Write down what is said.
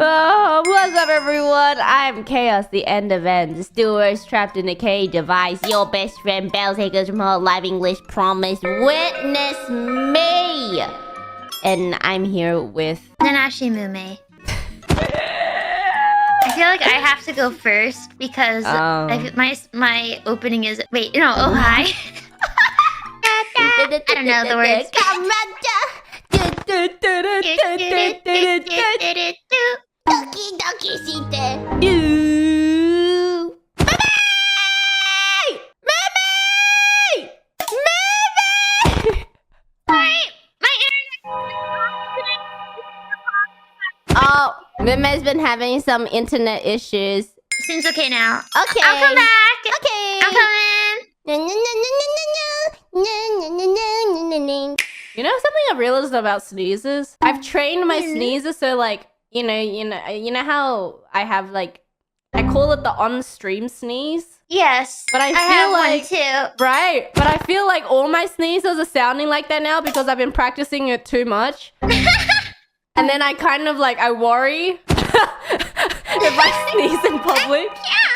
Oh, what's up, everyone? I'm Chaos, the end of ends. Stewards trapped in a cage device. Your best friend, Bell Takers from her live English promise. Witness me! And I'm here with... Nanashi Mume. I feel like I have to go first because my opening is... Wait, no, oh hi. I don't know the words. Ducky ducky shite. Oh, Mime's been having some internet issues. Seems okay now. Okay. I'll come back. Okay. I'm coming. You know something I realized about sneezes? I've trained my sneezes so like, you know how I have like, I call it the on-stream sneeze? Yes. But I feel have like, one too. right, but I feel like all my sneezes are sounding like that now because I've been practicing it too much. And then I kind of like, I worry if I sneeze in public. Yeah.